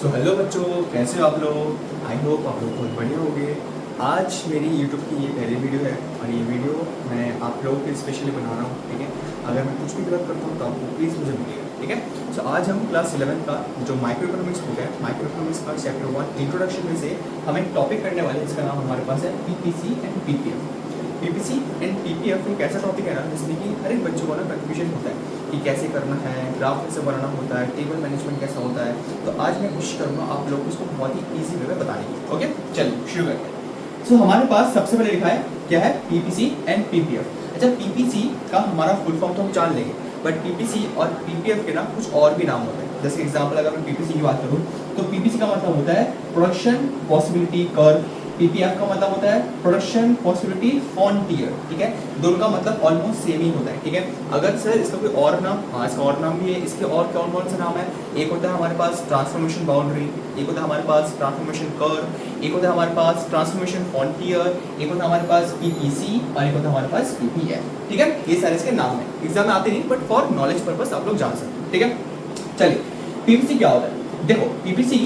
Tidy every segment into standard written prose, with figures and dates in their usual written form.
So hello बच्चों, कैसे हो आप लोग। आई होप आप लोग बहुत बढ़िया होंगे। आज मेरी यूट्यूब की ये पहली वीडियो है और ये वीडियो मैं आप लोगों के स्पेशली बना रहा हूँ, ठीक है। अगर मैं कुछ भी गलत करता हूँ तो आपको प्लीज़ मुझे बोलिएगा, ठीक है। सो आज हम क्लास 11 का जो माइक्रो इकोनॉमिक्स बुक है, माइक्रो इकोनॉमिक्स का चैप्टर 1 इंट्रोडक्शन में से हम एक टॉपिक करने वाले हैं जिसका नाम हमारे पास है PPC and PPF. PPC and PPF एक ऐसा टॉपिक है ना जिसमें कि हर एक बच्चों को ना कन्फ्यूजन होता है कि कैसे करना है, ग्राफ कैसे बनाना होता है, टेबल मैनेजमेंट कैसा होता है। तो आज मैं कोशिश करूँगा आप लोगों को इसको बहुत ही ईजी वे में बताने की। ओके, चलिए शुरू करते हैं। सो हमारे पास सबसे पहले लिखा है क्या है, पीपीसी एंड पीपीएफ। अच्छा, पीपीसी का हमारा फुल फॉर्म तो हम जान लेंगे, बट पीपीसी और पीपीएफ के ना कुछ और भी नाम होते हैं। जैसे एग्जाम्पल अगर मैं पीपीसी की बात करूँ तो पीपीसी का मतलब होता है प्रोडक्शन पॉसिबिलिटी कर्व, पीपीएफ का मतलब होता है प्रोडक्शन पॉसिबिलिटी फ्रंटियर, ठीक है। दोनों का मतलब ऑलमोस्ट सेम ही होता है, ठीक है। अगर सर इसका कोई और नाम, हाँ इसका और नाम भी है। इसके और कौन कौन से नाम है, एक होता है हमारे पास ट्रांसफॉर्मेशन बाउंड्री, एक होता है हमारे पास ट्रांसफॉर्मेशन कर्व, एक होता है हमारे पास ट्रांसफॉर्मेशन फ्रंटियर, एक होता है हमारे पास पीपीसी और एक होता है हमारे पास पीपीएफ, ठीक है। ये सारे इसके नाम है, एग्जाम में आते नहीं बट फॉर नॉलेज पर्पस आप लोग जान सकते हैं, ठीक है। चलिए, पीपीसी क्या होता है, देखो पीपीसी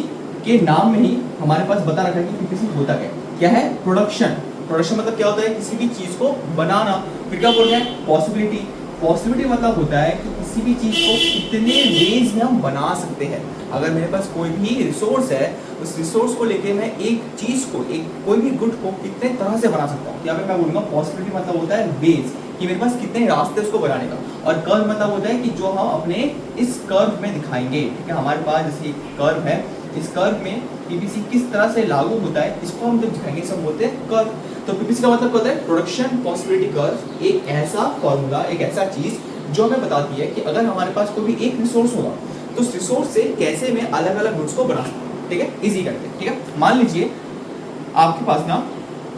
के नाम में ही हमारे पास बता रखा है कि पीपीसी होता क्या है। प्रोडक्शन, प्रोडक्शन मतलब क्या होता है, किसी भी चीज को बनाना। फिर क्या बोलते हैं, पॉसिबिलिटी, पॉसिबिलिटी मतलब होता है कि किसी भी चीज को कितने वेज में हम बना सकते हैं। अगर मेरे पास कोई भी रिसोर्स है, उस रिसोर्स को लेके मैं एक चीज को, एक कोई भी गुड को कितने तरह से बना सकता हूँ। यहाँ पे मैं बोलूंगा पॉसिबिलिटी मतलब होता है वेज, कि मेरे पास कितने रास्ते उसको बनाने का। और कर्व मतलब होता है कि जो हम अपने इस कर्व में दिखाएंगे, ठीक है। हमारे पास जैसे कर्व है, इस कर्व में पीपीसी किस तरह से लागू होता है इसको हम जब दिखाएंगे सब बोलते हैं कर्व। तो पीपीसी का मतलब क्या होता है, प्रोडक्शन पॉसिबिलिटी कर्व, एक ऐसा फॉर्मूला, एक ऐसा चीज जो हमें बताती है कि अगर हमारे पास कोई भी एक रिसोर्स होगा तो उस रिसोर्स से कैसे मैं अलग अलग गुड्स को बना सकता हूँ, ठीक है। इजी करते हैं, ठीक है। मान लीजिए आपके पास ना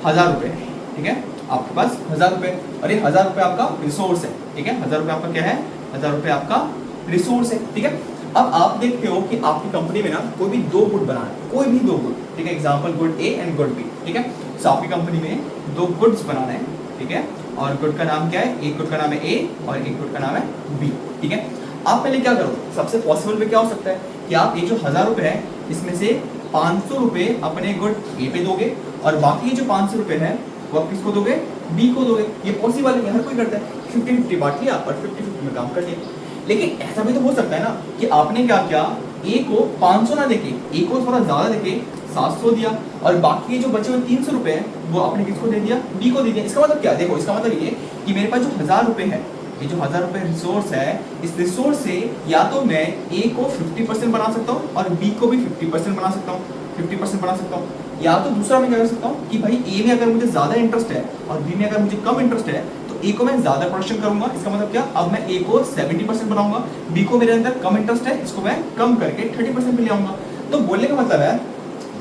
1000 रुपए है, ठीक है। आपके पास 1000 रुपए और ये 1000 रुपए आपका रिसोर्स है, ठीक है। 1000 रुपए आपका क्या है, 1000 रुपए आपका रिसोर्स है, ठीक है। अब आप देखते हो कि आपकी कंपनी में ना कोई भी दो गुड बनाना है, कोई भी दो गुड, ठीक है। Example good A and good B, ठीक है। सो आपकी कंपनी में दो गुड्स बनाना है, ठीक है। और गुड का नाम क्या है, एक गुड का नाम है ए और एक गुड का नाम है बी, ठीक है। आप पहले क्या करोगे, सबसे पॉसिबल वे क्या हो सकता है कि आप ये जो 1000 रुपए है इसमें से 500 रुपए अपने गुड ए पे दोगे और बाकी जो 500 रुपए है वो आप किसको दोगे, बी को दोगे। ये पॉसिबल है, हर कोई करता है। 50-50 बांट लिया और 50-50 में काम कर लिया। लेकिन ऐसा भी तो हो सकता है ना कि आपने क्या किया, ए को 500 ना देके, ए को थोड़ा ज्यादा देके 700 दिया और बाकी जो बचे हुए 300 रुपए हैं वो आपने किसको दे दिया, बी को दे दिया। इसका मतलब क्या, देखो इसका मतलब ये कि मेरे पास जो 1000 रुपए है, ये जो 1000 रुपए रिसोर्स है, इस रिसोर्स से या तो मैं ए को 50% बना सकता हूँ और बी को भी 50% बना सकता हूँ, 50% बना सकता हूँ। या तो दूसरा मैं क्या कर सकता हूँ कि भाई ए में अगर मुझे ज्यादा इंटरेस्ट है और बी में अगर मुझे कम इंटरेस्ट है तो ए को मैं ज्यादा प्रोडक्शन करूंगा। इसका मतलब क्या, अब मैं ए को 70% बनाऊंगा, बी को मेरे अंदर कम इंटरेस्ट है, इसको मैं कम करके 30% पे ले आऊंगा। तो बोलने का मतलब है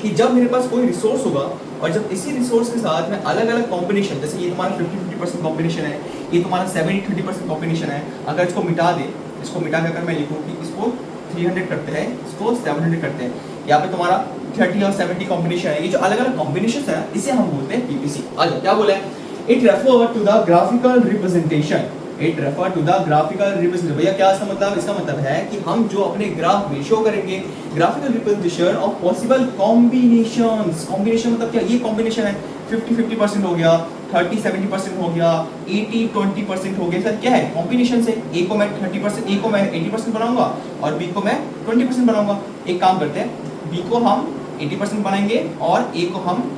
कि जब मेरे पास कोई रिसोर्स होगा और जब इसी रिसोर्स के साथ मैं अलग अलग कॉम्बिनेशन, जैसे ये तुम्हारा 50-50% कॉम्बिनेशन है, ये तुम्हारा 70-30% कॉम्बिनेशन है, अगर इसको मिटा दे, इसको मिटा कर मैं लिखूँ कि इसको 300 करते हैं, इसको 700 करते हैं, यहाँ पे तुम्हारा 30 और 70 कॉम्बिनेशन है। ये जो अलग अलग कॉम्बिनेशन है इसे हम बोलते हैं पीपीसी। अच्छा, क्या बोला है, it refer to the graphical representation, it refer to the graphical representation. भैया क्या इसका मतलब, इसका मतलब है कि हम जो अपने ग्राफ में शो करेंगे graphical representation of possible combinations. Combination मतलब क्या, ये कॉम्बिनेशन है 50-50% हो गया, 30-70% हो गया, 80-20% हो गया। सर क्या है, कॉम्बिनेशन से ए को मैं 30%, ए को मैं 80% बनाऊंगा और बी को मैं 20% बनाऊंगा। एक काम करते हैं, बी को हम 80% बनाएंगे और ए को हम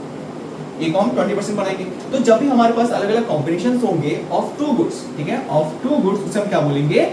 20% बनाएंगे। तो जब भी हमारे पास अलग अलग कॉम्बिनेशंस होंगे ऑफ टू गुड्स, ठीक है, ऑफ टू गुड्स, उसे हम क्या बोलेंगे,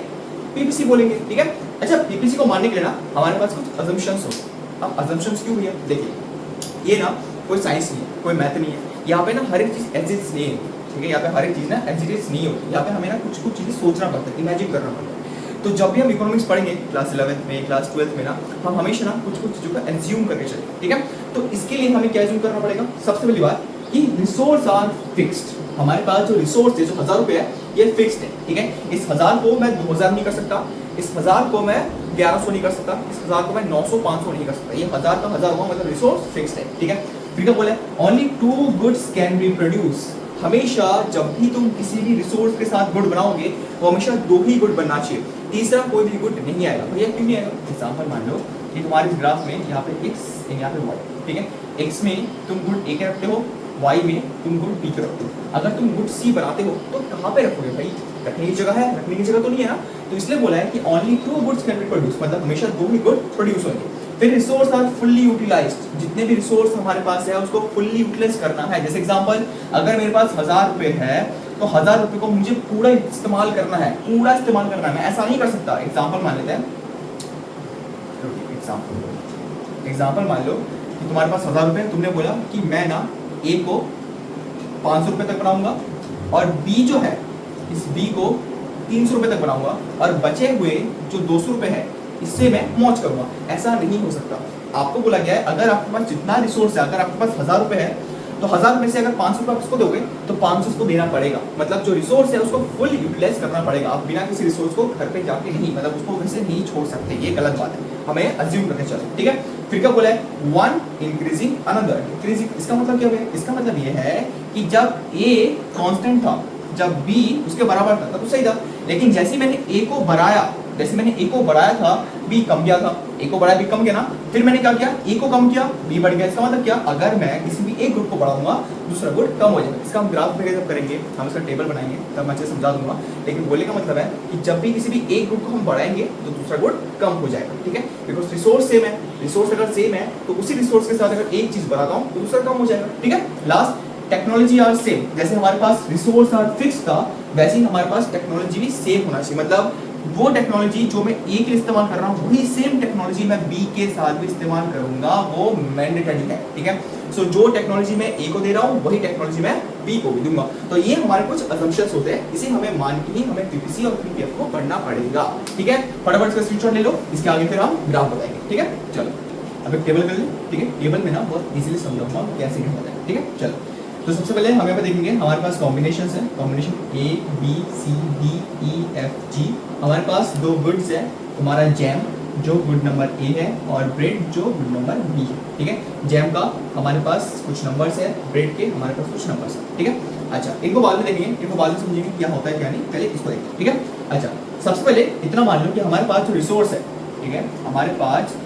पीपीसी बोलेंगे, ठीक है। अच्छा, पीपीसी को मानने के लिए ना हमारे पास कुछ अजम्पशंस हो। अब अजम्पशंस क्यों भैया, देखिए ये ना कोई साइंस नहीं है, कोई मैथ नहीं है, यहाँ पे ना हर एक चीज एग्जिस्ट नहीं है, ठीक है। यहाँ पे हर एक चीज ना एग्जिस्ट नहीं होती, यहाँ पे हमें ना कुछ कुछ चीजें सोचना पड़ता है, इमेजिन करना पड़ता है। तो जब भी हम इकोनॉमिक्स पढ़ेंगे क्लास 11th में, क्लास 12th में ना, हम हमेशा ना कुछ कुछ चीजों का एज्यूम करके चलेंगे, ठीक है। तो इसके लिए हमें क्या एज्यूम करना पड़ेगा, सबसे पहली बात कि रिसोर्स आर फिक्स्ड। हमारे पास जो रिसोर्स है, जो 1000 रुपए है, ये फिक्स्ड है, ठीक है। इस 1000 को मैं 2000 नहीं कर सकता, इस 1000 को मैं 1100 नहीं कर सकता, इस 1000 को मैं 900-500 नहीं कर सकता। ये 1000 का 1000 हुआ, मतलब रिसोर्स फिक्स्ड है, ठीक है। फिर क्या बोला है, only 2 goods can be produce. हमेशा जब भी तुम किसी भी रिसोर्स के साथ गुड बनाओगे वो हमेशा 2 ही गुड बनना चाहिए, तीसरा कोई भी गुड नहीं आएगा। भैया क्यों नहीं आएगा, एग्जाम्पल मान लो कि तुम्हारे इस ग्राफ में यहाँ पे x यहाँ पे y, ठीक है। x में तुम गुड a के रखते हो, y में तुम गुड b के रखते हो। अगर तुम गुड c बनाते हो तो कहाँ पे रखोगे भाई? रखने की जगह है, रखने की जगह तो नहीं है ना। तो इसलिए बोला है कि only 2 goods can be produce, मतलब हमेशा 2 ही गुड प्रोड्यूस होंगे। फिर रिसोर्स आर फुल्ली यूटिलाइज्ड, जितने भी रिसोर्स हमारे पास है उसको फुल्ली यूटिलाइज करना है। जैसे एग्जांपल, अगर मेरे पास 1000 रुपए है तो 1000 रुपए को मुझे पूरा इस्तेमाल करना है, पूरा इस्तेमाल करना है। मैं ऐसा नहीं कर सकता। एग्जांपल मान लेते हैं, एग्जांपल मान लो कि तुम्हारे पास 1000 रुपए, तुमने बोला कि मैं ना ए को 500 रुपए तक बनाऊंगा और बी जो है इस बी को 300 रुपए तक बनाऊंगा और बचे हुए जो 200 रुपए है इससे मैं मौज करूंगा। ऐसा नहीं हो सकता। आपको बोला गया है अगर आपके पास जितना रिसोर्स है, अगर आपके पास 1000 रुपए है तो 1000 में से अगर 500 रुपए आप उसको दोगे तो 500 उसको देना पड़ेगा। मतलब जो रिसोर्स है उसको फुल यूटिलाइज करना पड़ेगा। आप बिना किसी रिसोर्स को घर पे जाके नहीं, मतलब उसको वैसे नहीं छोड़ सकते, ये गलत बात है, हमें अज्यूम करके चलो, ठीक है। फिर क्या बोला है? One increasing another decreasing. इसका मतलब क्या है? इसका मतलब ये है कि जब ए कांस्टेंट था, जब बी उसके बराबर था तब तो सही था, लेकिन जैसे मैंने ए को बढ़ाया, जैसे मैंने ए को बढ़ाया था बी कम गया था, ए को बढ़ाया बी कम गया ना, फिर मैंने क्या किया? ए को कम किया बी बढ़ गया। इसका मतलब क्या? अगर मैं किसी भी एक ग्रुप को बढ़ाऊंगा दूसरा ग्रुप कम हो जाएगा। इसका हम ग्राफ में जब करेंगे, हम इसका टेबल बनाएंगे तब मैं अच्छे समझा दूंगा, लेकिन बोलने का मतलब है कि जब भी किसी भी एक ग्रुप को हम बढ़ाएंगे तो दूसरा ग्रुप कम हो जाएगा, ठीक है। बिकॉज रिसोर्स सेम है, रिसोर्स अगर सेम है तो उसी रिसोर्स के साथ अगर एक चीज बढ़ाता हूँ तो दूसरा कम हो जाएगा, ठीक है। Last, technology are same. जैसे हमारे पास रिसोर्स आर फिक्स था वैसे ही हमारे पास टेक्नोलॉजी भी सेम होना चाहिए। मतलब वो टेक्नोलॉजी जो मैं ए के लिए इस्तेमाल कर रहा हूँ वही सेम टेक्नोलॉजी मैं बी के साथ भी इस्तेमाल करूंगा, वो मैंडेटरी है, ठीक है। सो जो टेक्नोलॉजी मैं ए को दे रहा हूँ वही टेक्नोलॉजी मैं बी को भी दूंगा। तो ये हमारे कुछ असम्पशंस होते हैं, इसे हमें मान के ही हमें पीपीसी और पीपीएफ को पढ़ना पड़ेगा, ठीक है। फटाफट इसका स्क्रीनशॉट ले लो, इसके आगे फिर हम ग्राफ बताएंगे, ठीक है। चलो अब एक टेबल कर लें, ठीक है। टेबल में ना बहुत इजीली समझाऊंगा कैसे करना है, ठीक है। चलो तो सबसे पहले हम यहाँ पे देखेंगे हमारे पास कॉम्बिनेशन है, combination A B C D E F G. हमारे पास 2 गुड्स है, तुम्हारा जैम जो गुड नंबर ए है और ब्रेड जो गुड नंबर बी है, ठीक है। जैम का हमारे पास कुछ नंबर्स है, ब्रेड के हमारे पास कुछ नंबर्स है, ठीक है। अच्छा इनको बाद में देखेंगे, इनको बाद में समझेंगे क्या होता है क्या नहीं, पहले इसको देखेंगे, ठीक है। अच्छा सबसे पहले इतना मान लो कि हमारे पास जो रिसोर्स है, ठीक है, हमारे पास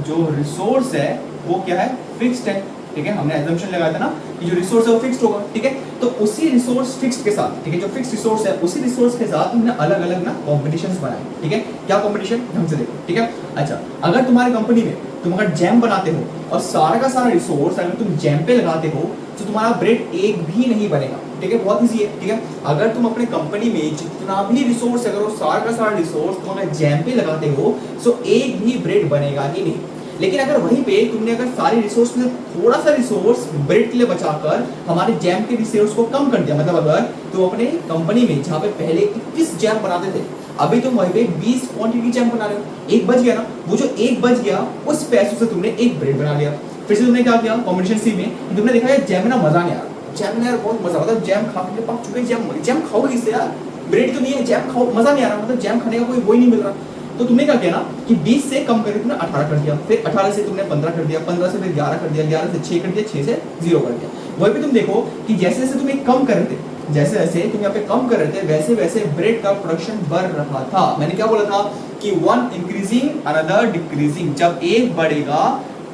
जो रिसोर्स है वो क्या है? फिक्स्ड है, ठीक है। हमने एजम्पशन लगाया था ना कि जो रिसोर्स है वो फिक्स्ड होगा, ठीक है। तो उसी रिसोर्स फिक्स्ड के साथ, ठीक है, जो फिक्स्ड रिसोर्स है उसी रिसोर्स के साथ हमने अलग अलग ना कॉम्बिनेशंस बनाए, ठीक है। क्या कॉम्बिनेशन? ढंग से देखो, ठीक है। अच्छा अगर तुम्हारी कंपनी में तुम अगर जैम बनाते हो और सारा का सारा रिसोर्स अगर तुम जैम पे लगाते हो तो तुम्हारा ब्रेड एक भी नहीं बनेगा, ठीक है। बहुत ईजी है, ठीक है। अगर तुम अपने कंपनी में जितना भी रिसोर्स है अगर वो सारा का सारा रिसोर्स तुम अगर जैम पे लगाते हो तो एक भी ब्रेड बनेगा ही नहीं। लेकिन अगर वहीं पे तुमने अगर सारे रिसोर्स में थोड़ा सा रिसोर्स ब्रेड के लिए बचाकर हमारे जैम के रिसोर्स को कम कर दिया, मतलब अगर तुम अपने कंपनी में जहाँ पे पहले 21 जैम बनाते थे अभी तुम वहीं पे 20 क्वांटिटी जैम बना रहे हो, एक बच गया ना, वो जो एक बच गया उस पैसों से तुमने एक ब्रेड बना लिया। फिर से तुमने क्या किया? कॉम्बिनेशन सी में तुमने देखा यार जैम में ना मजा नहीं आ रहा, जैम में यार बहुत मजा, मतलब जैम खा के पक चुके, जैम खाओगे किससे यार, ब्रेड तो नहीं है, जैम खाओ, मजा नहीं आ रहा, मतलब जैम खाने का कोई वही नहीं मिल रहा। तो तुमने क्या किया ना कि 20 से कम करके तुमने 18 कर दिया, फिर 18 से तुमने 15 कर दिया, 15 से फिर 11 कर दिया, 11 से 6 कर दिया, 6 से 0 कर दिया। वही पे तुम देखो कि जैसे जैसे तुम कम कर रहे थे, जैसे जैसे तुम यहाँ पे कम कर रहे थे वैसे वैसे ब्रेड का प्रोडक्शन बढ़ रहा था। मैंने क्या बोला था कि वन इंक्रीजिंग अनदर डिक्रीजिंग, जब एक बढ़ेगा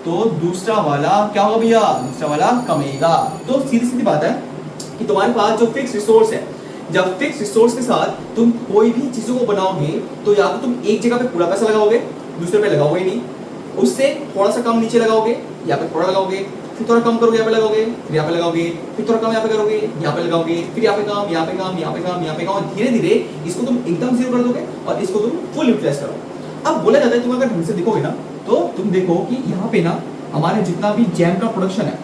तो दूसरा वाला क्या होगा भैया? दूसरा वाला कमेगा। तो सीधी सीधी बात है कि तुम्हारे पास जो फिक्स रिसोर्स है, जब फिक्स रिसोर्स के साथ तुम कोई भी चीजों को बनाओगे तो या तो तुम एक जगह पे पूरा पैसा लगाओगे, दूसरे पे लगाओगे ही नहीं, उससे थोड़ा सा कम नीचे लगाओगे, यहाँ पे थोड़ा लगाओगे, फिर थोड़ा कम करोगे, यहाँ पे लगाओगे, फिर यहाँ पे लगाओगे, फिर थोड़ा कम यहाँ पे करोगे, यहाँ पे लगाओगे, फिर यहाँ पे कम, यहाँ पे कम, यहाँ पे कम, यहाँ पे कम, धीरे धीरे इसको तुम एकदम 0 कर दोगे और इसको तुम फुल यूटिलाइज करोगे। अब बोला जाता है तुम अगर ढंग से देखोगे ना तो तुम देखो कि यहाँ पे ना हमारे जितना भी जैम का प्रोडक्शन है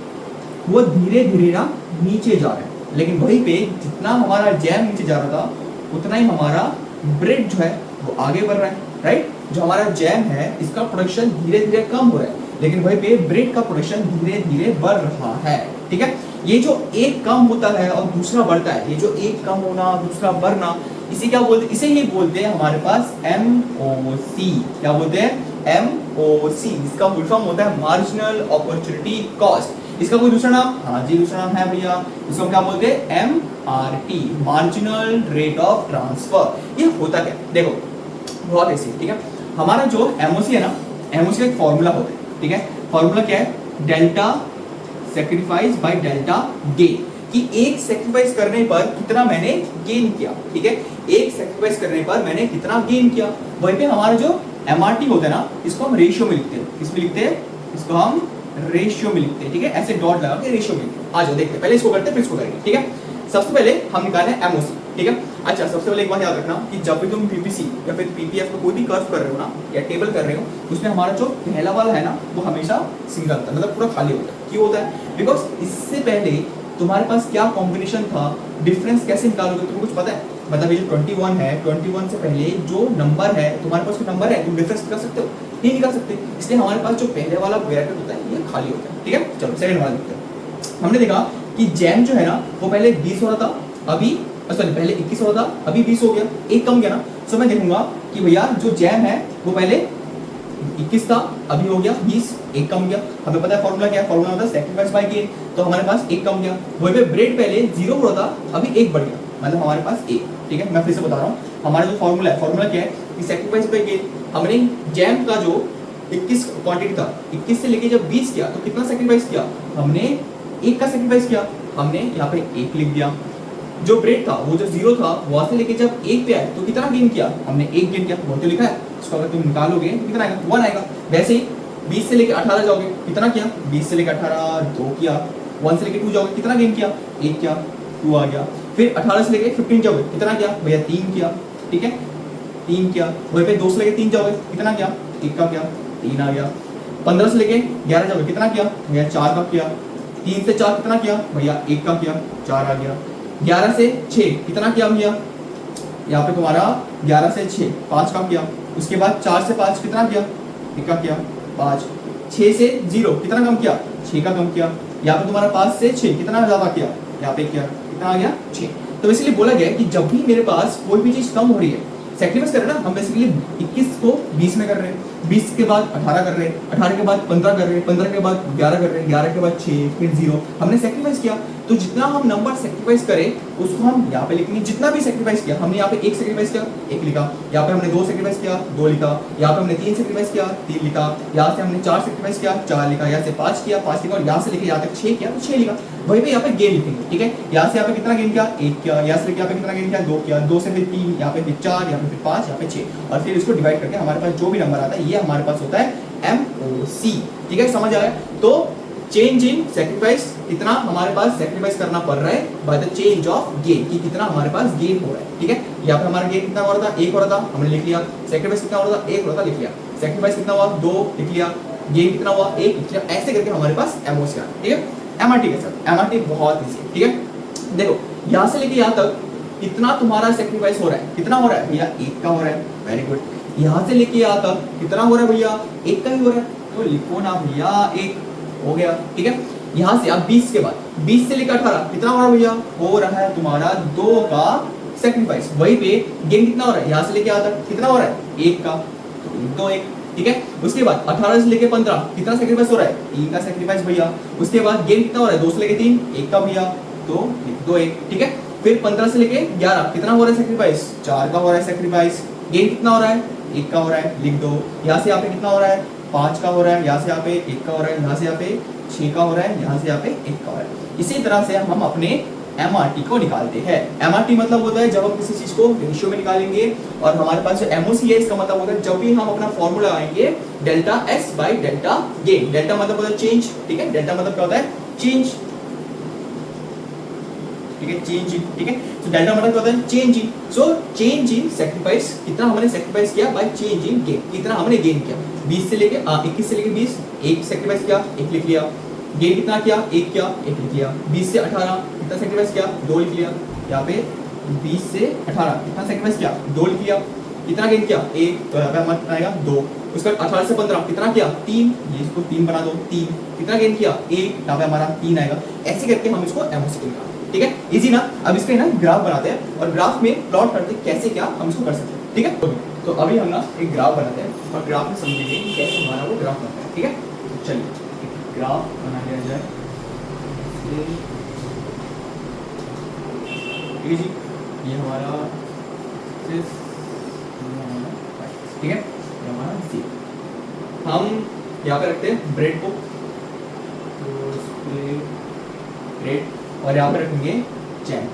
वो धीरे धीरे ना नीचे जा रहा है, लेकिन वहीं पे जितना हमारा जैम नीचे जा रहा था उतना ही हमारा ब्रेड जो है वो आगे बढ़ रहा है, राइट। जो हमारा जैम है इसका प्रोडक्शन धीरे धीरे कम हो रहा है, लेकिन वहीं पे ब्रेड का प्रोडक्शन धीरे धीरे बढ़ रहा है, ठीक है। ये जो एक कम होता है और दूसरा बढ़ता है, ये जो एक कम होना दूसरा बढ़ना, इसे क्या बोलते हैं? इसे ही बोलते हैं हमारे पास MOC। क्या बोलते हैं? MOC। इसका फुल फॉर्म होता है मार्जिनल अपॉर्चुनिटी कॉस्ट। इसका कोई दूसरा नाम? हाँ जी दूसरा नाम है भैया, इसको हम क्या बोलते हैं? MRT, marginal rate of transfer. ये होता क्या? देखो बहुत ऐसी, ठीक है। हमारा जो MOC है ना एमओसी का एक फॉर्मूला होता है, ठीक है। फॉर्मूला क्या है, delta sacrifice by delta gain, कि एक सेक्रीफाइस करने पर कितना मैंने गेन किया, ठीक है। एक सेक्रीफाइस करने पर मैंने कितना गेन किया। वहीं पे हमारा जो एमआरटी होता है ना, इसको हम रेशियो में लिखते हैं। किसमें लिखते हैं, इसको हम रेशियो में लिखते हैं, ठीक है। ऐसे डॉट लगा के रेशियो में लिखते हैं। आ जाओ देखते हैं, पहले इसको करते हैं फिर इसको करेंगे, ठीक है। सबसे पहले हम निकालें एमओसी, ठीक है। अच्छा, सबसे पहले एक बात याद रखना कि जब भी तुम पीपीसी या फिर पीपीएफ को कोई भी कर्व कर रहे हो ना, या टेबल कर रहे हो, उसमें हमारा जो पहला वाला है ना, वो हमेशा सिंगल होता है, मतलब पूरा खाली होता है। क्यों होता है, बिकॉज इससे पहले तुम्हारे पास क्या कॉम्बिनेशन था, डिफरेंस कैसे निकालोगे, तुमको कुछ पता है। मतलब ये जो 21 है, 21 से पहले जो नंबर है, तुम्हारे पास जो नंबर है, तुम डिफरेंस निकाल सकते हो, नहीं निकाल सकते। इसलिए हमारे पास जो पहले वाला ब्रैकेट होता है ये खाली होता है, ठीक है। चलो सेकंड वाला देखते हैं। हमने देखा कि जैम जो है ना, वो पहले 20 हो रहा था, अभी सॉरी पहले 21 हो रहा था, अभी 20 हो गया, एक कम गया ना। सो मैं देखूंगा कि भैया जो जैम है वो पहले 21 था, अभी हो गया 20, एक कम गया। हमें पता है फॉर्मूला क्या है, फॉर्मूला होता है सेक्रीफाइस बाय गेन, तो हमारे पास एक कम गया। वहीं पे ब्रेड पहले 0 हो रहा था, अभी एक बढ़ गया, मतलब हमारे पास एक, ठीक है। मैं फिर से बता रहा हूँ, हमारा जो फॉर्मूला है, फॉर्मूला क्या है कि सेक्रीफाइस बाय गेन, हमने जैम का जो 21 क्वांटिटी था, 21 से लेके जब 20 किया तो कितना सेक्रीफाइस किया, हमने एक का सेक्रीफाइस किया, हमने यहाँ पे एक लिख दिया। जो ब्रेड था वो जो 0 था, वहां से लेके जब एक पे आए तो कितना गेन किया, हमने एक गेन किया, वो तो लिखा है। इसको अगर तुम निकालोगे तो कितना आएगा, 1 आएगा। वैसे ही 20 से लेके 18 जाओगे, कितना किया, 20 से लेके 18 2 किया। 1 से लेके 2 जाओगे, कितना गेन किया, 1 किया, 2 आ गया। फिर 18 से लेके 15 जाओगे, कितना किया भैया, 3 किया, ठीक है, 3 किया। वहीं पे 2 से लेके 3 जाओगे, कितना किया, 1 का किया, 3 आ गया। 15 से लेके 11 जाओगे, कितना किया भैया, 4 का किया। 3 से 4 कितना किया भैया, 1 का किया, 4 आ गया। 11 से 6 कितना किया भैया, यहाँ पे तुम्हारा 11 से 6 5 का किया। उसके बाद 4 से 5 कितना किया, 1 का किया, 5। 6 से 0 कितना कम किया, 6 का कम किया। यहाँ पे तुम्हारा 5 से 6 कितना ज्यादा किया, यहाँ पे किया, कितना आ गया, 6। तो इसलिए बोला गया कि जब भी मेरे पास कोई भी चीज कम हो रही है, सेक्रीफाइस कर रहे हैं ना हम, बेसिकली 21 को 20 में कर रहे हैं, 20 के बाद 18 कर रहे हैं, 18 के बाद 15 कर रहे हैं, 15 के बाद 11 कर रहे हैं, 11 के बाद 6, फिर 0, हमने सेक्रीफाइस किया। तो जितना हम नंबर सेक्रीफाइस करें उसको हम यहाँ पे लिखेंगे। जितना भी सेक्रीफाइस किया, हमने यहाँ पे 1 सेक्रीफाइस किया, 1 लिखा। यहाँ पे हमने 2 सेक्रीफाइस किया, 2 लिखा। यहाँ पे हमने 3 सेक्रीफाइस किया, 3 लिखा। यहाँ से हमने 4 सेक्रीफाइस किया, 4 लिखा। यहाँ से 5 किया, 5 लिखा। और यहाँ से लेके यहाँ तक 6 किया तो 6 लिखा। वहीं पे यहाँ पे गेन लिखेंगे, ठीक है। यहाँ से यहाँ पे कितना गेन किया, 1 किया। यहाँ से लेके यहाँ पे कितना गेन किया, 2 किया। 2 से फिर 3, यहाँ पे फिर 4, यहाँ पे फिर 5, यहाँ पे 6, और फिर इसको डिवाइड करके हमारे पास जो भी नंबर आता है ये हमारे पास होता है MOC, ठीक है। समझ आया। तो चेंज इन सेक्रीफाइस, कितना हमारे पास सेक्रीफाइस करना पड़ रहा है by the change of gain, कि कितना हमारे पास गेन हो रहा है, ठीक है। यहाँ पे हमारा गेन कितना हो रहा था, 1 हो रहा था, हमने लिख लिया। सेक्रीफाइस कितना हो रहा था, 1 हो रहा था, लिख लिया। सेक्रीफाइस कितना हुआ, 2 लिख लिया। गेन कितना हुआ, 1 लिख लिया। ऐसे करके हमारे पास MOC आ, ठीक है। MRT के साथ, MRT बहुत ईजी है, ठीक है। देखो यहाँ से लेके यहाँ तक कितना तुम्हारा सेक्रीफाइस हो रहा है, कितना हो रहा है भैया, 1 का हो रहा है, वेरी गुड। यहाँ से लेके यहाँ तक कितना हो रहा है भैया, 1 का ही हो रहा है, तो लिखो ना भैया 1 हो गया, ठीक है। यहाँ से अब 20 के बाद 20 से लेकर 18 कितना हो रहा है भैया, हो रहा है तुम्हारा 2 का सेक्रीफाइस। वहीं पे गेन कितना हो रहा है, यहाँ से लेके यहाँ तक कितना हो रहा है, 1 का, तो लिख दो 1, ठीक है। उसके बाद 18 से लेके 15 कितना सेक्रीफाइस हो रहा है, 3 का सेक्रीफाइस भैया। उसके बाद गेन कितना हो रहा है, 2 से लेके 3, 1 का भैया, तो लिख दो 1, ठीक है। फिर 15 से लेके 11 कितना हो रहा है सेक्रीफाइस, 4 का हो रहा है सेक्रीफाइस। गेन कितना हो रहा है, 1 का हो रहा है, लिख दो। यहाँ से यहाँ पे कितना हो रहा है, 5 का हो रहा है। यहाँ से यहाँ पे 1 का हो रहा है। यहाँ से यहाँ पे 6 का हो रहा है। यहाँ से यहाँ पे 1 का हो रहा है। इसी तरह से हम अपने MRT को निकालते हैं। MRT मतलब होता है जब हम किसी चीज को रेशियो में निकालेंगे, और हमारे पास जो MOC है इसका मतलब होता है जब भी हम अपना फॉर्मूला लगाएंगे delta S by delta gain. Delta मतलब होता है चेंज, ठीक है। डेल्टा मतलब क्या होता है, चेंज, ठीक है, चेंज इन, ठीक है। तो डेल्टा मतलब क्या होता है, change in. So change in sacrifice, कितना हमने सेक्रीफाइस किया बाय चेंज इन गेन, कितना हमने गेन किया। 20 से लेके 21 से लेके 20, 1 सेक्रीफाइस किया, 1 लिख लिया। गेन कितना किया, 1 किया, 1 लिख लिया। 20 से 18 कितना सेक्रीफाइस किया, 2 लिख लिया। यहाँ पे 20 से 18 कितना सेक्रीफाइस किया, 2 लिख लिया। कितना गेन किया, 1, तो यहाँ पे हमारा आएगा 2। उसके बाद 18 से 15 कितना किया, 3, ये इसको 3 बना दो, 3। कितना गेन किया, 1, यहाँ पे हमारा 3 आएगा। ऐसे करके हम इसको MOC को निकालते हैं, ठीक है। इजी ना। अब इसका ना ग्राफ बनाते हैं और ग्राफ में प्लॉट करते हैं कैसे क्या हम इसको कर सकते हैं, ठीक है। तो अभी हम ना एक ग्राफ बनाते हैं और ग्राफ में समझेंगे कि कैसे हमारा वो ग्राफ बनता है, ठीक है। तो चलिए ग्राफ बना लिया जाए, ठीक है जी। ये हमारा 6, ठीक है, ये हमारा 0। हम यहाँ पे रखते हैं ब्रेड को, ब्रेड, और यहाँ पे रखेंगे जैम।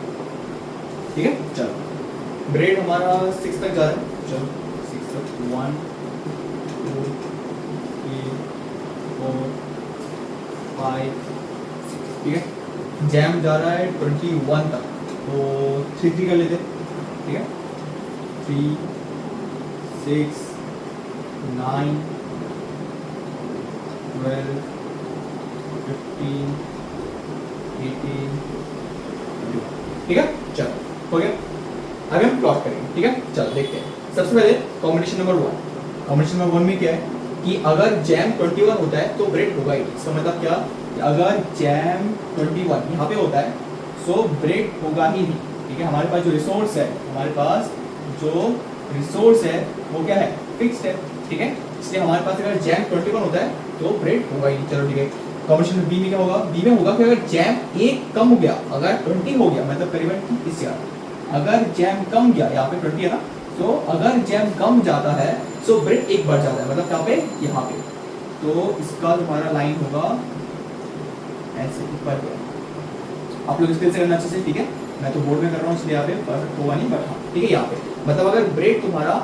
ठीक है, चलो ब्रेड हमारा 6 तक जा रहा है, चलो 6 तक, 1 2 3 4 5 6, ठीक है। जैम जा रहा है 21 तक, तो 3 कर लेते हैं, ठीक है। 3 6 9 12 15 18, ठीक है, चलो हो गया। अभी हम प्लॉट करेंगे, ठीक है, चलो देखते हैं। सबसे पहले कॉम्बिनेशन नंबर 1, कॉम्बिनेशन नंबर 1 में क्या है कि अगर जैम 21 होता है तो ब्रेड होगा ही। इसका मतलब क्या, अगर जैम 21 यहाँ पे होता है सो ब्रेड होगा ही नहीं, ठीक है। हमारे पास जो रिसोर्स है, हमारे पास जो रिसोर्स है वो क्या है, फिक्स्ड है, ठीक है। इसलिए हमारे पास अगर जैम 21 होता है तो ब्रेड होगा ही नहीं। चलो ठीक है, कॉम्बिनेशन बी में क्या होगा, बी में होगा कि अगर जैम एक कम हो गया, अगर 20 हो गया, मतलब करीबन इस जगह अगर जैम कम गया, यहाँ पे 20 है ना, तो अगर जैम कम जाता है सो ब्रेड एक बढ़ जाता है, मतलब यहाँ पे, यहाँ पे। तो इसका तुम्हारा लाइन होगा ऐसे ऊपर पे। आप लोग स्किल से करना अच्छे से, ठीक है। मैं तो बोर्ड में कर रहा हूँ इसलिए यहाँ पे परफेक्ट होगा नहीं, बट हाँ ठीक है। यहाँ पे मतलब अगर ब्रेड तुम्हारा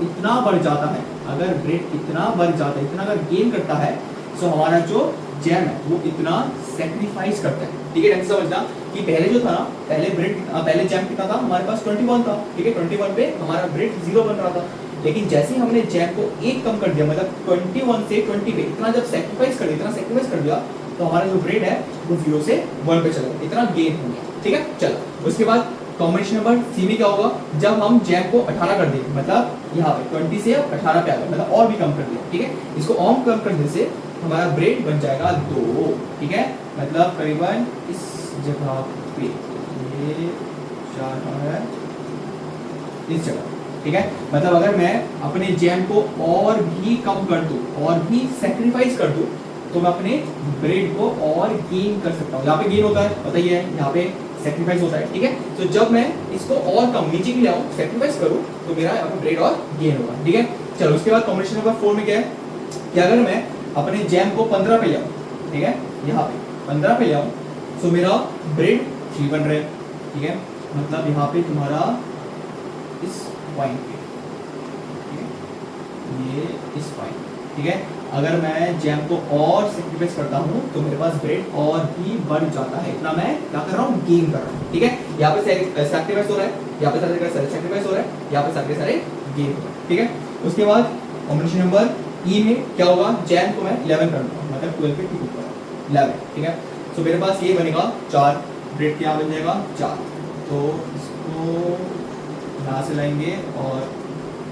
इतना बढ़ जाता है, अगर ब्रेड इतना बढ़ जाता है, इतना अगर गेन करता है, सो हमारा जो जैम है वो इतना सेक्रीफाइस करता है, ठीक है। ढंग से समझना कि पहले जो था ना, पहले जैम कितना था हमारे पास, 21 था, ठीक है। 21 पे हमारा ब्रेड 0 बन रहा था, लेकिन जैसे ही हमने जैम को एक कम कर दिया, मतलब 21 से 20 पे इतना जब सेक्रीफाइस कर दिया, इतना सेक्रीफाइस कर दिया, तो हमारा जो ब्रेड है वो 0 से 1 पे चला गया, इतना गेन हो गया, ठीक है। चलो उसके बाद कॉम्बिनेशन नंबर सी में क्या होगा, जब हम जैम को 18 कर देंगे, मतलब यहाँ पे 20 से 18 पे आ गया, मतलब और भी कम कर दिया, ठीक है। इसको और कम करने से हमारा ब्रेड बन जाएगा 2, ठीक है। मतलब करीबन इस जगह पे ये जा रहा है इस जगह, ठीक है। मतलब अगर मैं अपने जैम को और भी कम कर दूं, और भी सेक्रीफाइस कर दूं, तो मैं अपने ब्रेड को और गेन कर सकता हूँ। यहाँ पे गेन होता है, बताइए, यहाँ पे सेक्रीफाइस होता है, ठीक है। तो जब मैं इसको और कम नीचे के लिए आऊँ, सेक्रीफाइस करूँ, तो मेरा यहाँ पे ब्रेड और गेन होगा, ठीक है। चलो उसके बाद कॉम्बिनेशन नंबर 4 में क्या है कि अगर मैं अपने जैम को 15 पे ले आऊँ, ठीक है, यहाँ पे 15 पे ले आऊँ, तो मेरा ब्रेड 3 बन रहा है, ठीक है। मतलब यहाँ पे तुम्हारा इस पॉइंट पे, ठीक है, ये इस पॉइंट, ठीक है। अगर मैं जैम को और सेक्रीफाइस करता हूँ तो मेरे पास ब्रेड और भी बढ़ जाता है, इतना मैं क्या कर रहा हूँ, गेन कर रहा हूँ, ठीक है। यहाँ पे सेक्रीफाइस हो रहा है, यहाँ पे सेक्रीफाइस हो रहा है, यहाँ पे सारे गेन हो रहा है, ठीक है। उसके बाद कॉम्बिनेशन नंबर ई में क्या होगा, जैम को मैं 11 कर दूंगा, मतलब 12 पे 2 पर 11, ठीक है। तो मेरे पास ये बनेगा 4, ब्रेड क्या बन जाएगा 4। तो इसको यहाँ से लाएंगे और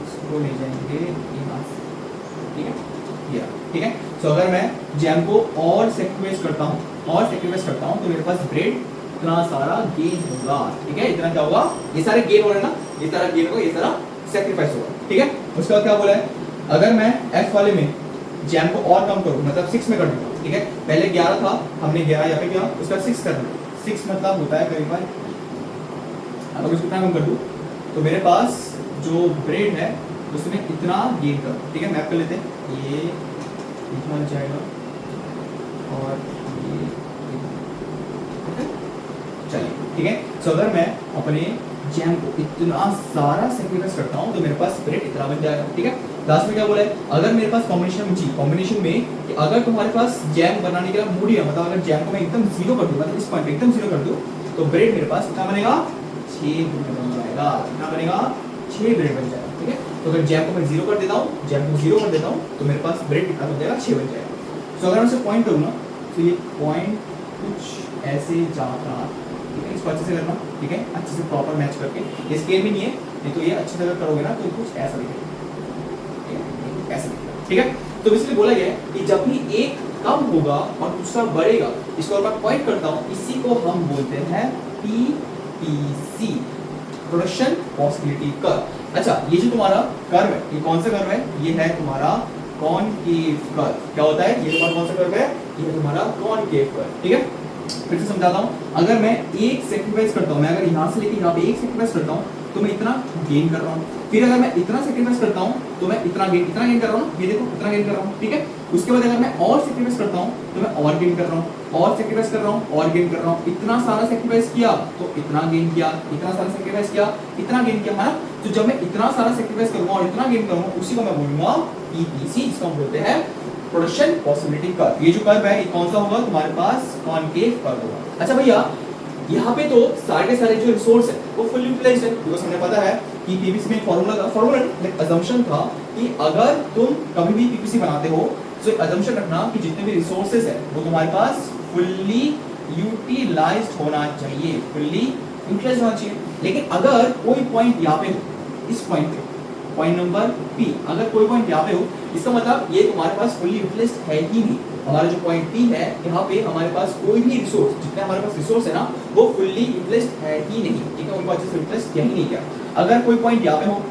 इसको ले जाएंगे यहाँ से, ठीक है, ये, ठीक है। तो अगर मैं जैम को और सेक्रीफाइस करता हूँ, तो मेरे पास ब्रेड इतना सारा गेन होगा, ठीक है। इतना क्या होगा, ये सारे गेन हो रहे हैं ना, ये सारा गेन होगा, ये सारा सेक्रीफाइस होगा, ठीक है। उसके बाद क्या बोला है, अगर मैं एफ वाले में जैम को और कम करूँ, मतलब 6 में कर दूंगा, ठीक है। पहले 11 था, हमने 11 यहाँ पे किया, उसका 6 कर दूँ, 6 मतलब होता है करीबन, अगर इसको इतना कम कर दूँ तो मेरे पास जो ब्रेड है उसमें इतना गेन कर, ठीक है। मैप कर लेते हैं, ये इतना जाएगा और ये, चलिए, ठीक है। सो अगर मैं अपने जैम को इतना सारा सेक्रीफाइस करता हूँ तो मेरे पास ब्रेड इतना बन जाएगा, ठीक है। लास्ट में क्या बोला है, अगर मेरे पास कॉम्बिनेशन में कि अगर तुम्हारे पास जैम बनाने के लिए मूड है, मतलब अगर जैम को मैं एकदम 0 कर दूँ, मतलब इस पॉइंट पे एकदम 0 कर दूँ, तो ब्रेड मेरे पास कितना बनेगा, 6 ब्रेड बन जाएगा, कितना बनेगा, 6 ब्रेड बन जाएगा, ठीक है। तो अगर जैम को मैं 0 कर देता हूँ, जैम को 0 कर देता हूँ, तो मेरे पास ब्रेड कितना बन जाएगा, 6 बन जाएगा। तो अगर मैं इसे पॉइंट करूँ ना, तो ये पॉइंट कुछ ऐसे जाता, ठीक है। इसको अच्छे से करना, ठीक है, अच्छे से प्रॉपर मैच करके, ये स्केल भी नहीं है, नहीं तो ये अच्छे से अगर करोगे ना तो कुछ ऐसा दिखेगा, ऐसा दिखेगा, ठीक है। तो इसलिए बोला गया है कि जब भी एक कम होगा और दूसरा बढ़ेगा, इसको मैं पॉइंट करता हूँ, इसी को हम बोलते हैं PPC, प्रोडक्शन पॉसिबिलिटी कर्व। अच्छा, ये जो तुम्हारा कर्व है, ये कौन सा कर्व है, ये है तुम्हारा कॉनकेव कर्व। क्या होता है, ये तुम्हारा कौन सा कर्व है, ये तुम्हारा कॉनकेव कर्व, ठीक है। फिर से समझाता हूँ, अगर मैं एक सेक्रीफाइस करता हूँ, मैं अगर यहाँ से लेके यहाँ पे एक सेक्रीफाइस करता हूँ, तो मैं इतना गेन कर रहा हूँ। फिर अगर मैं इतना सेक्रीफाइस करता हूँ तो मैं इतना गेन कर रहा हूँ, ये देखो इतना गेन कर रहा हूँ, ठीक है। उसके बाद अगर मैं और सेक्रीफाइस करता हूँ तो मैं और गेन कर रहा हूँ, और सेक्रीफाइस कर रहा हूँ, और गेन कर रहा हूँ। इतना सारा सेक्रीफाइस किया तो इतना गेन किया, इतना सारा सेक्रीफाइस किया, इतना गेन किया, है ना। तो जब मैं इतना सारा सेक्रीफाइस करूंगा और इतना गेन करूंगा, उसी को मैं बोलूंगा पीपीसी, जिसको हम बोलते हैं प्रोडक्शन पॉसिबिलिटी कर्व। ये जो कर्व है ये कौन सा होगा, तुम्हारे पास कॉनकेव कर्व होगा। अच्छा भैया, यहाँ पे तो सारे के सारे जो रिसोर्स है वो फुल यूटिलाइज्ड है, बिकॉज़ हमें पता है कि पीपीसी में फॉर्मूला लाइक अजम्पशन था कि अगर तुम कभी भी पीपीसी बनाते हो तो अजम्पशन रखना कि जितने भी रिसोर्सेज है वो तुम्हारे पास फुल्ली यूटिलाइज्ड होना चाहिए, फुल्ली यूटिलाइज्ड होना चाहिए। लेकिन अगर कोई पॉइंट यहाँ पे हो, इस पॉइंट पे, पॉइंट नंबर पी, अगर कोई पॉइंट यहाँ पे हो, इसका मतलब ये तुम्हारे पास फुल्ली यूटिलाइज्ड है ही नहीं। हमारा जो पॉइंट पी है, यहाँ पे हमारे पास कोई भी रिसोर्स, जितने हमारे पास रिसोर्स है ना, वो फुल्ली यूटिलाइज्ड है ही नहीं, ठीक है, उनको अच्छे से यूटिलाइज्ड किया ही नहीं किया। अगर कोई पॉइंट यहाँ पे हो,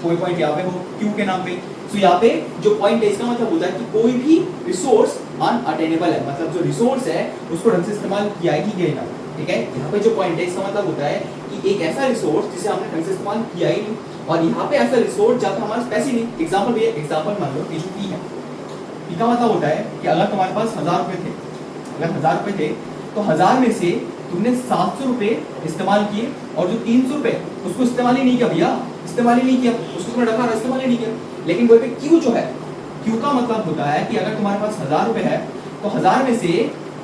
कोई पॉइंट यहाँ पे हो क्यू के नाम पे, तो यहाँ पे जो पॉइंट है इसका मतलब होता है कि कोई भी रिसोर्स अनअटेनेबल है, मतलब जो रिसोर्स है उसको ढंग से इस्तेमाल किया ही गया ना, ठीक है। यहाँ पे जो पॉइंट है इसका मतलब होता है कि एक ऐसा रिसोर्स जिसे हमने ढंग से इस्तेमाल किया ही नहीं, और यहाँ पे ऐसा रिसोर्स जहाँ पे हमारे पास पैसे नहीं। एग्जाम्पल भी है, एग्जाम्पल मान लो ये जो पी है, पी का मतलब होता है कि अगर तुम्हारे पास 1000 रुपए थे, अगर 1000 रुपए थे तो 1000 में से तुमने 700 रुपए इस्तेमाल किए और जो 300 रुपए उसको इस्तेमाल ही नहीं किया भैया, इस्तेमाल ही नहीं किया, उसको तुमने रखा, इस्तेमाल ही नहीं किया। लेकिन वही पे क्यू जो है, क्यू का मतलब होता है कि अगर तुम्हारे पास 1000 रुपए है तो 1000 में से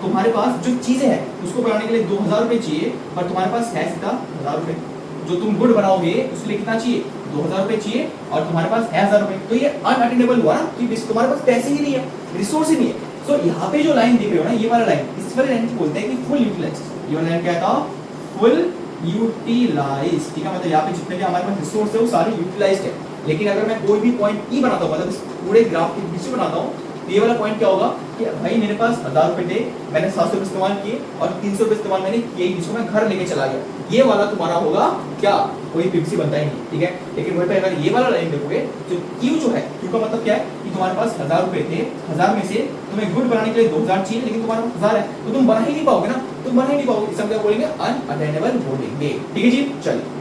तुम्हारे पास जो चीजें हैं उसको बनाने के लिए 2000 रुपए चाहिए, पर तुम्हारे पास है सीधा 1000 रुपए। जो तुम गुड बनाओगे उसके लिए कितना चाहिए, 2000 रुपए चाहिए, और तुम्हारे पास है 1000 रुपए। तो ये अनअटेनेबल हुआ ना, कि तुम्हारे पास पैसे ही नहीं है, रिसोर्स ही नहीं है। सो यहाँ पे जो लाइन दिख रही हो ना, ये वाला लाइन, इस वाले लाइन को बोलते हैं कि फुल यूटिलाइज्ड। ये वाला लाइन क्या था, फुल यूटिलाइज्ड, ठीक है। मतलब यहाँ पे जितने भी हमारे पास रिसोर्स है वो सारे यूटिलाइज्ड है। लेकिन अगर मैं कोई भी पॉइंट ई बनाता हूँ, मतलब इस पूरे ग्राफ के बीच में बनाता हूँ, तो ये वाला पॉइंट क्या होगा कि भाई मेरे पास 1000 रुपए थे, मैंने 700 रुपए इस्तेमाल किए और 300 रुपए इस्तेमाल मैंने किए ही, जिसको मैं घर लेके चला गया। ये वाला तुम्हारा होगा क्या, कोई पीपीसी बनता ही नहीं, ठीक है। लेकिन वहीं पे अगर ये वाला लाइन देखोगे तो क्यू जो है, क्यू का मतलब क्या है कि तुम्हारे पास 1000 रुपए थे, 1000 में से तुम्हें गुड बनाने के लिए 2000 चाहिए, लेकिन तुम्हारे पास 1000 है तो तुम बना ही नहीं पाओगे ना, तुम बना ही नहीं पाओगे। इसका क्या बोलेंगे, अनअटेनेबल बोलेंगे, ठीक है जी। चलिए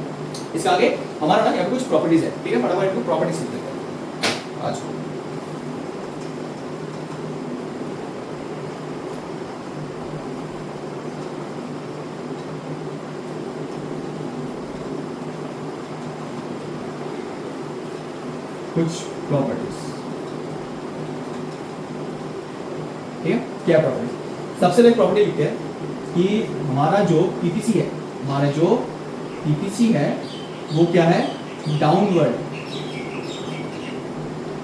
इसका आगे हमारा ना यहाँ पे कुछ प्रॉपर्टीज है, ठीक है, फटाफट इनको प्रॉपर्टीज सीख लेते हैं आज। कुछ प्रॉपर्टीज, ठीक है। क्या प्रॉपर्टीज, सबसे पहले प्रॉपर्टी लिखते हैं कि हमारा जो पीपीसी है, हमारा जो पीपीसी है वो क्या है, डाउनवर्ड,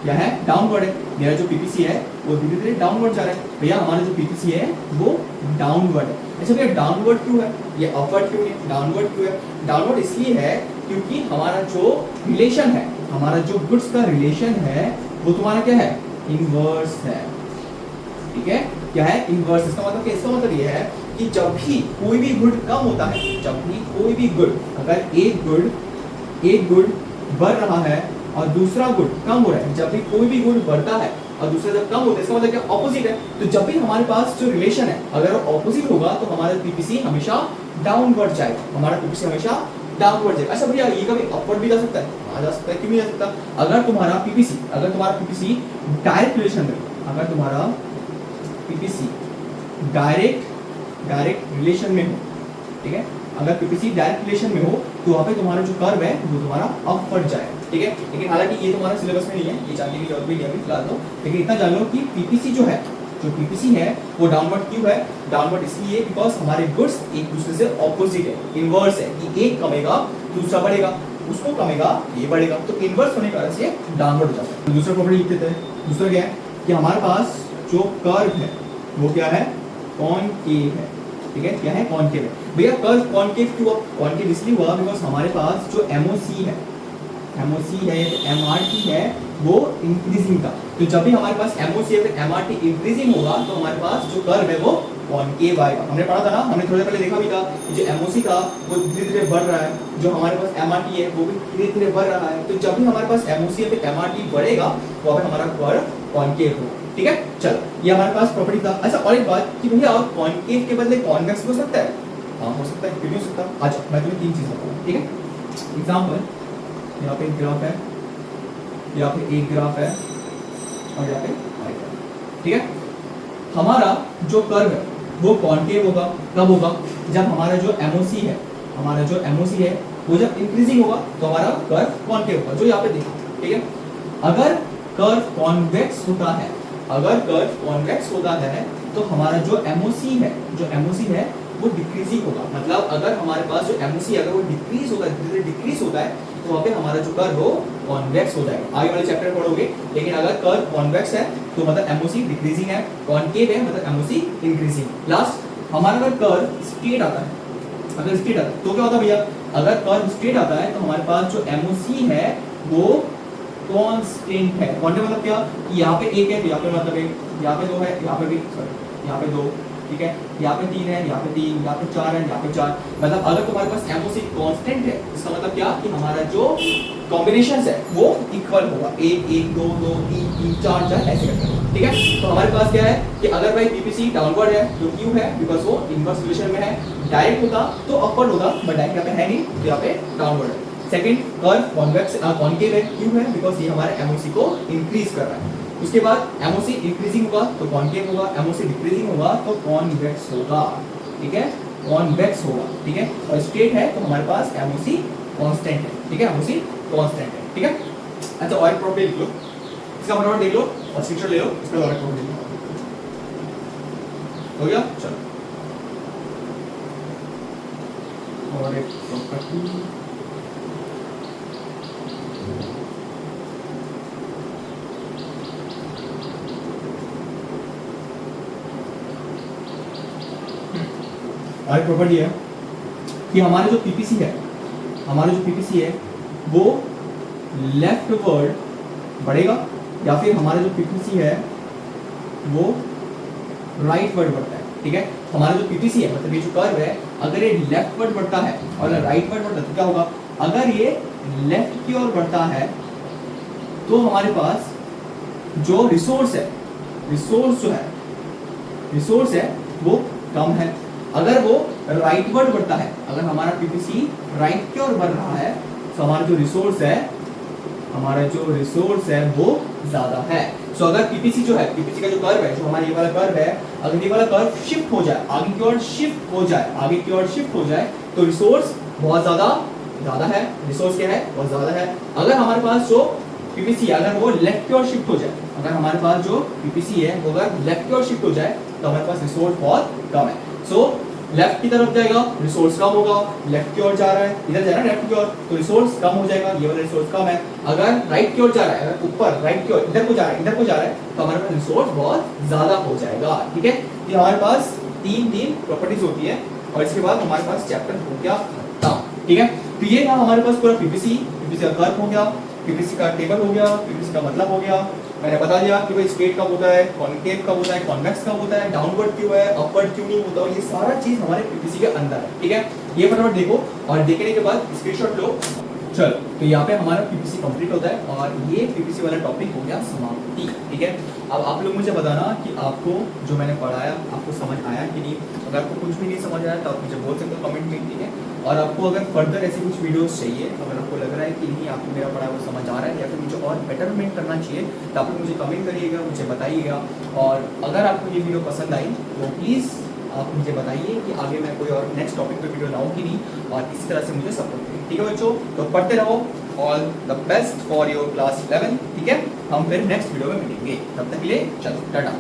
क्या है, डाउनवर्ड है। मेरा जो पीपीसी है वो धीरे धीरे डाउनवर्ड जा रहा है। भैया हमारा जो पीपीसी है वो डाउनवर्ड है। अच्छा भैया डाउनवर्ड क्यों है, ये अपवर्ड क्यों है, डाउनवर्ड क्यों है। डाउनवर्ड इसलिए है क्योंकि हमारा जो रिलेशन है, हमारा जो गुड्स का रिलेशन है वो तुम्हारा क्या है, इनवर्स है, ठीक है। क्या है, इनवर्स। इसका मतलब क्या, इसका मतलब ये है कि जब भी कोई भी गुड कम होता है, जब भी कोई भी गुड, अगर एक गुड बढ़ रहा है और दूसरा गुड कम हो रहा है, जब भी कोई भी गुड बढ़ता है और दूसरा जब कम होता है, इसका मतलब क्या, ऑपोजिट है। तो जब भी हमारे पास जो रिलेशन है अगर वो ऑपोजिट होगा तो हमारा पीपीसी हमेशा डाउनवर्ड जाएगा, हमारा पीपीसी हमेशा डाउनवर्ड जाएगा। अच्छा भैया ये कभी अपवर्ड भी जा सकता है, हाँ जा सकता है, क्यों नहीं जा सकता। अगर तुम्हारा पीपीसी डायरेक्ट रिलेशन में, अगर तुम्हारा पीपीसी डायरेक्ट रिलेशन में हो, ठीक है, अगर पीपीसी डायरेक्ट रिलेशन में हो तो वहाँ पे तुम्हारा जो कर्व है वो तुम्हारा अपवर्ड जाए, ठीक है। लेकिन हालांकि ये तुम्हारा सिलेबस में नहीं है, ये जानने की जरूरत भी नहीं है फिलहाल तो, लेकिन इतना जान लो कि पीपीसी जो है, जो पीपीसी है वो डाउनवर्ड क्यों है, डाउनवर्ड इसलिए बिकॉज हमारे गुड्स एक दूसरे से ऑपोजिट है, इनवर्स है, कि एक कमेगा दूसरा बढ़ेगा, उसको कमेगा ये बढ़ेगा, तो इनवर्स होने के कारण से डाउनवर्ड हो जाता है। दूसरा प्रॉपर्टी लिख देते हैं। दूसरा क्या है कि हमारे पास जो कर्व है वो क्या है, कॉनकेव है, ठीक है। क्या है, कॉनकेव है। भैया कर्व कॉनकेव क्यों हुआ, कॉनकेव इसलिए हुआ बिकॉज हमारे पास जो एमओसी है तो एमआरटी है वो इंक्रीजिंग का, तो जब भी हमारे पास एमओसी है एमआरटी इंक्रीजिंग होगा तो हमारे पास जो कर्व है वो कॉनकेव आएगा। हमने पढ़ा था ना, हमने थोड़ी देर पहले देखा भी था कि जो एमओसी था वो धीरे धीरे बढ़ रहा है, जो हमारे पास एमआरटी है वो भी धीरे धीरे बढ़ रहा है, तो जब भी हमारे पास एमओसी है एमआरटी बढ़ेगा तो अब हमारा कर्व कॉनकेव होगा, ठीक है। चलो ये हमारे पास प्रॉपर्टी था। अच्छा और एक बात कि भैया कॉनकेव के बदले कॉन्वेक्स हो सकता है, हाँ हो सकता है, क्यों नहीं हो सकता। अच्छा मैं तुम्हें तीन चीज बताऊंगा, ठीक है। एग्जाम्पल, यहाँ पे एक ग्राफ है, यहाँ पे एक ग्राफ है और यहाँ पे y ग्राफ, ठीक है। हमारा जो कर्व है वो कॉन्केव होगा, कब होगा, जब हमारा जो एमओसी है, हमारा जो एमओसी है वो जब इंक्रीजिंग होगा तो हमारा कर्व कॉन्केव होगा, जो यहाँ पे देखो, ठीक है। अगर कर्व कॉन्वेक्स होता है, अगर कर्व कॉन्वेक्स होता है तो हमारा जो एमओसी है, जो एमओसी है वो डिक्रीजिंग होगा। मतलब अगर हमारे पास जो एमओसी अगर वो डिक्रीज होगा, डिक्रीज होता है तो वहाँ पे हमारा जो कर्व हो कॉन्वेक्स हो जाएगा। आगे वाले चैप्टर पढ़ोगे। लेकिन अगर कर्व कॉन्वेक्स है तो मतलब एमओसी डिक्रीजिंग है, कॉन्केव है मतलब एमओसी इंक्रीजिंग। लास्ट, हमारा अगर कर्व स्ट्रेट आता है, अगर स्ट्रेट आता है तो क्या होता है भैया, अगर कर्व स्ट्रेट आता है तो हमारे पास जो एमओसी है वो कांस्टेंट है। कांस्टेंट मतलब क्या, कि यहाँ पे एक है तो यहाँ पे मतलब एक, यहाँ पे दो है, यहाँ पे भी सॉरी यहाँ पे दो, ठीक है, यहाँ पे तीन है, यहाँ पे तीन, यहाँ पे चार है, यहाँ पे चार। मतलब अगर तुम्हारे पास एमओसी कांस्टेंट है इसका मतलब क्या, कि हमारा जो कॉम्बिनेशंस है वो इक्वल होगा, एक एक, दो दो, तीन तीन, चार चार, ऐसे करके, ठीक है। तो हमारे पास क्या है कि अगर भाई पीपीसी डाउनवर्ड है तो क्यू है, बिकॉज वो इनवर्स रिलेशन में है। डायरेक्ट होता तो अपवर्ड होता, बट डायरेक्ट यहाँ पे है नहीं तो यहाँ पे डाउनवर्ड है। सेकंड, कर्व कॉन्वेक्स कॉन्केव है, क्यों है, बिकॉज ये हमारे एमओसी को इंक्रीज कर रहा है। उसके बाद एमओसी इंक्रीजिंग होगा तो कॉन्केव होगा, एमओसी डिक्रीजिंग होगा तो कॉन्वेक्स होगा, ठीक है, कॉन्वेक्स होगा, ठीक है। और स्ट्रेट है तो हमारे पास एमओसी कांस्टेंट है, ठीक है, एमओसी कांस्टेंट है, ठीक है। अच्छा, और प्रॉपर्टी लिख लो, इसका फटाफट देख लो और स्क्रीनशॉट ले लो, इसका और प्रॉपर्टी हो गया। चलो, और एक प्रॉपर्टी, और एक प्रॉपर्टी है कि हमारे जो पीपीसी है, हमारा जो पीपीसी है वो लेफ्टवर्ड बढ़ेगा या फिर हमारा जो पीपीसी है वो राइटवर्ड बढ़ता है, ठीक है। हमारा जो पीपीसी है मतलब ये जो कर्व है, अगर ये लेफ्टवर्ड बढ़ता है और राइटवर्ड बढ़ता है तो क्या होगा, अगर ये लेफ्ट की ओर बढ़ता है तो हमारे पास जो रिसोर्स है, रिसोर्स जो है, रिसोर्स है वो कम है। अगर वो राइटवर्ड बढ़ता है, अगर हमारा पीपीसी राइट की ओर बढ़ रहा है तो हमारा जो रिसोर्स है, हमारा जो रिसोर्स है वो ज्यादा है। सो अगर पीपीसी जो है, पीपीसी का जो कर्व है, जो हमारा ये वाला कर्व है, अगर ये वाला कर्व शिफ्ट हो जाए, आगे की ओर शिफ्ट हो जाए, आगे की ओर शिफ्ट हो जाए तो रिसोर्स बहुत ज्यादा है, रिसोर्स क्या है बहुत ज्यादा है। अगर हमारे पास जो पीपीसी अगर वो लेफ्ट की ओर शिफ्ट हो जाए, अगर हमारे पास जो पीपीसी है वो अगर लेफ्ट की ओर शिफ्ट हो जाए तो हमारे पास रिसोर्स बहुत कम है। सो लेफ्ट की तरफ जाएगा रिसोर्स कम होगा, लेफ्ट की ओर जा रहा है, इधर जा रहा है लेफ्ट की ओर तो रिसोर्स कम हो जाएगा, ये वाला रिसोर्स कम है। अगर राइट की ओर जा रहा है, अगर ऊपर राइट की ओर इधर को जा रहा है, इधर को जा रहा है तो हमारे पास रिसोर्स बहुत ज्यादा हो जाएगा, ठीक है। तो हमारे पास तीन प्रॉपर्टीज होती है और इसके बाद हमारे पास चैप्टर हो गया खत्म, ठीक है। तो ये था हमारे पास पूरा पीपीसी का कर्व हो गया, पीपीसी का टेबल हो गया, पीपीसी का मतलब हो गया। मैंने बता दिया कि भाई स्ट्रेट कब होता है, कॉन्केव कब होता है, कॉन्वेक्स कब होता है, डाउनवर्ड क्यों है, अपवर्ड क्यों नहीं होता, ये सारा चीज हमारे पीपीसी के अंदर है, ठीक है। ये फटाफट देखो और देखने के बाद स्क्रीनशॉट लो। चलो, तो यहाँ पे हमारा पीपीसी कंप्लीट होता है और ये पीपीसी वाला टॉपिक हो गया समाप्ति, ठीक है। अब आप लोग मुझे बताना कि आपको जो मैंने पढ़ाया आपको समझ आया कि नहीं। अगर आपको कुछ भी नहीं समझ आया तो आप मुझे बोल सकते हो कमेंट में, ठीक है। और आपको अगर फर्दर ऐसी कुछ वीडियोस चाहिए, अगर आपको लग रहा है कि नहीं आपको मेरा पढ़ा वो समझ आ रहा है या फिर मुझे और बेटरमेंट करना चाहिए तो आप लोग मुझे कमेंट करिएगा, मुझे बताइएगा। और अगर आपको ये वीडियो पसंद आई तो प्लीज़ आप मुझे बताइए कि आगे मैं कोई और नेक्स्ट टॉपिक पे वीडियो लाऊं कि नहीं, और इसी तरह से मुझे सपोर्ट करें, ठीक है बच्चों। तो पढ़ते रहो, all the best for your class 11, ठीक है। हम फिर नेक्स्ट वीडियो में मिलेंगे, तब तक के लिए चलो टाटा।